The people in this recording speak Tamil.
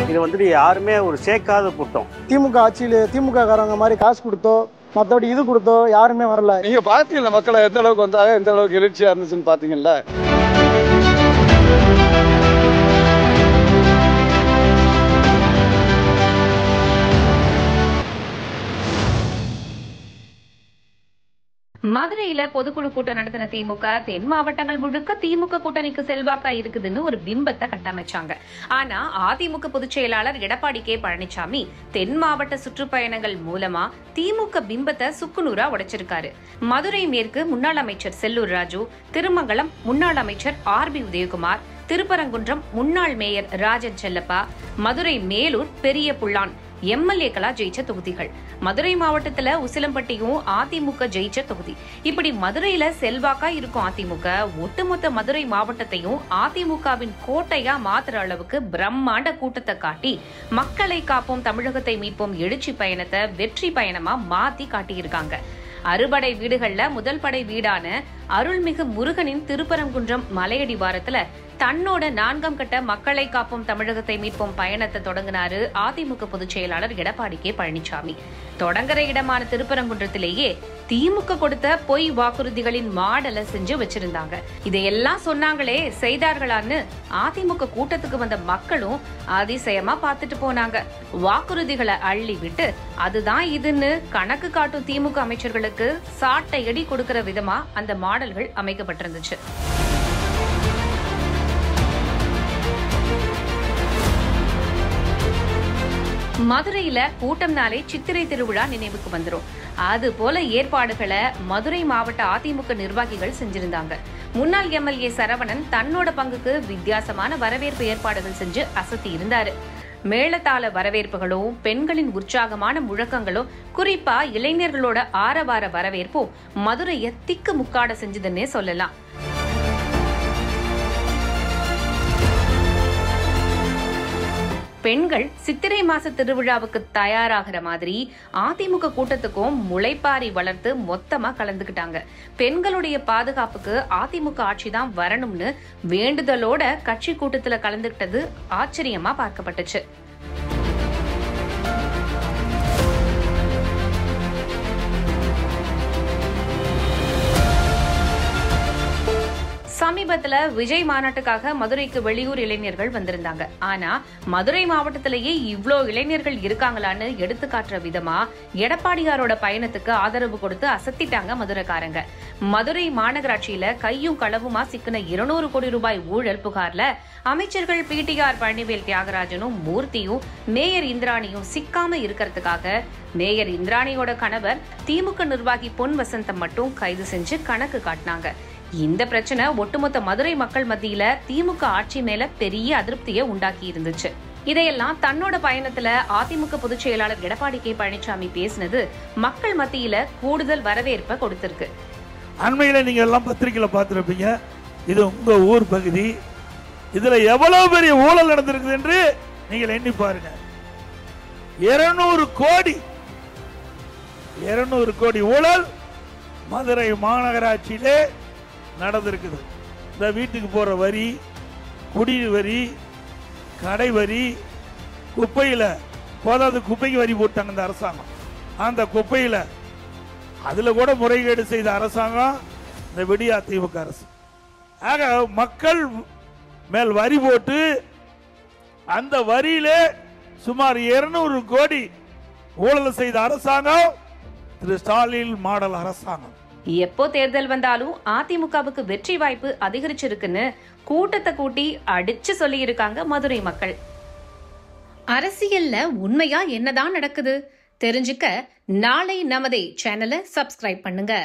இது வந்துட்டு யாருமே ஒரு சேர்க்காத கூட்டம். திமுக ஆட்சியில் திமுக காரங்க மாதிரி காசு கொடுத்தோ மற்றபடி இது கொடுத்தோ யாருமே வரல. நீங்க பாத்தீங்களா மக்களை எந்த அளவுக்கு வந்தாங்க, எந்த அளவுக்கு எழுச்சியா இருந்துச்சுன்னு பாத்தீங்கல்ல. மதுரையில பொதுக்குழு கூட்டம் நடத்தின திமுக தென் மாவட்டங்கள் முழுக்க திமுக கூட்டணிக்கு செல்வாக்கா இருக்குதுன்னு ஒரு பிம்பத்தை கட்டமைச்சாங்க. ஆனா அதிமுக பொதுச் செயலாளர் எடப்பாடி கே பழனிசாமி தென் மாவட்ட சுற்றுப்பயணங்கள் மூலமா திமுக பிம்பத்தை சுக்குநூறா உடைச்சிருக்காரு. மதுரை மேற்கு முன்னாள் அமைச்சர் செல்லூர் ராஜு, திருமங்கலம் முன்னாள் அமைச்சர் RB உதயகுமார், திருப்பரங்குன்றம் முன்னாள் மேயர் ராஜன் செல்லப்பா, மதுரை மேலூர் பெரிய புள்ளான் MLA-க்களா ஜெயிச்ச தொகுதிகள். மதுரை மாவட்டத்துல உசிலம்பட்டியும் அதிமுக ஜெயிச்ச தொகுதி. இப்படி மதுரையில செல்வாக்கா இருக்கும் அதிமுக ஒட்டுமொத்த மதுரை மாவட்டத்தையும் அதிமுகவின் கோட்டையா மாத்துற அளவுக்கு பிரம்மாண்ட கூட்டத்தை காட்டி மக்களை காப்போம் தமிழகத்தை மீட்போம் எழுச்சி பயணத்தை வெற்றி பயணமா மாத்தி காட்டியிருக்காங்க. அறுபடை வீடுகள்ல முதல் படை வீடான அருள்மிகு முருகனின் திருப்பரங்குன்றம் மலையடிவாரத்துல தன்னோட 4ஆம் கட்ட மக்களை காப்போம் தமிழகத்தை மீட்போம் பயணத்தை தொடங்கினாரு அதிமுக பொதுச் செயலாளர் எடப்பாடி கே பழனிசாமி. தொடங்குற இடமான திருப்பரங்குன்றத்திலேயே திமுக கொடுத்த பொய் வாக்குறுதிகளின் மாடலை செஞ்சு வச்சிருந்தாங்க. இதையெல்லாம் சொன்னாங்களே செய்தார்களான்னு அதிமுக கூட்டத்துக்கு வந்த மக்களும் அதிசயமா பார்த்துட்டு போனாங்க. வாக்குறுதிகளை அள்ளி விட்டு அதுதான் இதுன்னு கணக்கு காட்டும் திமுக அமைச்சர்களுக்கு சாட்டையடி கொடுக்கிற விதமா அந்த மாடல்கள் அமைக்கப்பட்டிருந்துச்சு. மதுரையில கூட்டம்னாலே சித்திரை திருவிழா நினைவுக்கு வந்துரும். அது போல ஏற்பாடுகளை மதுரை மாவட்ட அதிமுக நிர்வாகிகள் செஞ்சிருந்தாங்க. முன்னாள் MLA சரவணன் தன்னோட பங்குக்கு வித்தியாசமான வரவேற்பு ஏற்பாடுகள் செஞ்சு அசத்தி இருந்தாரு. மேளதாள வரவேற்புகளும் பெண்களின் உற்சாகமான முழக்கங்களும் குறிப்பா இளைஞர்களோட ஆரவார வரவேற்பும் மதுரைய திக்கு முக்காட செஞ்சதுன்னே சொல்லலாம். பெண்கள் சித்திரை மாச திருவிழாவுக்கு தயாராகிற மாதிரி அதிமுக கூட்டத்துக்கும் முளைப்பாரி வளர்த்து மொத்தமா கலந்துக்கிட்டாங்க. பெண்களுடைய பாதுகாப்புக்கு அதிமுக ஆட்சிதான் வரணும்னு வேண்டுதலோட கட்சி கூட்டத்துல கலந்துக்கிட்டது ஆச்சரியமா பார்க்கப்பட்டுச்சு. சமீபத்துல விஜய் மாநாட்டுக்காக மதுரைக்கு வெளியூர் இளைஞர்கள் வந்திருந்தாங்க. ஆனா மதுரை மாவட்டத்திலேயே இவ்ளோ இளைஞர்கள் இருக்காங்களான்னு எடுத்து காட்டுற விதமா எடப்பாடியாரோட பயணத்துக்கு ஆதரவு கொடுத்து அசத்திட்டாங்க மதுரைக்காரங்க. மதுரை மாநகராட்சியில கையும் களவுமா சிக்கின 200 கோடி ரூபாய் ஊழல் புகார்ல அமைச்சர்கள் PTR பழனிவேல் தியாகராஜனும் மூர்த்தியும் மேயர் இந்திராணியும் சிக்காம இருக்கிறதுக்காக மேயர் இந்திராணியோட கணவர் திமுக நிர்வாகி பொன் வசந்தம் மட்டும் கைது செஞ்சு கணக்கு காட்டினாங்க. இந்த பிரச்சனை ஒட்டுமொத்த மதுரை மக்கள் மத்தியில திமுக ஆட்சி மேல பெரிய அதிருப்தியை உண்டாக்கி இருந்துச்சு. இதையெல்லாம் தன்னோட பயணத்துல அதிமுக பொதுச் செயலாளர் எடப்பாடி கே பழனிசாமி பேசினது மக்கள் மத்தியில கூடுதல் வரவேற்பை கொடுத்திருக்கு. அண்மையில நீங்க எல்லாம் பத்திரிகையில பார்த்திருப்பீங்க. இது உங்க ஊர் பகுதி, இதுல எவ்வளவு பெரிய ஊழல் நடந்திருக்குது என்று நீங்கள் எண்ணி பாருங்க. 200 கோடி ஊழல் மதுரை மாநகராட்சியிலே நடந்திருக்குது. இந்த வீட்டுக்கு போற வரி, குடிநீர் வரி, கடை வரி, குப்பையில போதாது குப்பைக்கு வரி போட்டாங்க இந்த அரசாங்கம். அந்த குப்பையில அதுல கூட முறைகேடு செய்த அரசாங்கம் இந்த விடியா திமுக அரசு. ஆக மக்கள் மேல் வரி போட்டு அந்த வரியில சுமார் 200 கோடி ஊழல் செய்த அரசாங்கம் திரு ஸ்டாலின் மாடல் அரசாங்கம். எப்போ தேர்தல் வந்தாலும் அதிமுகவுக்கு வெற்றி வாய்ப்பு அதிகரிச்சிருக்குன்னு கூட்டத்தை கூட்டி அடிச்சு சொல்லி இருக்காங்க மதுரை மக்கள். அரசியல்ல உண்மையா என்னதான் நடக்குது தெரிஞ்சுக்க நாளை நமதே சேனலை சப்ஸ்கிரைப் பண்ணுங்க.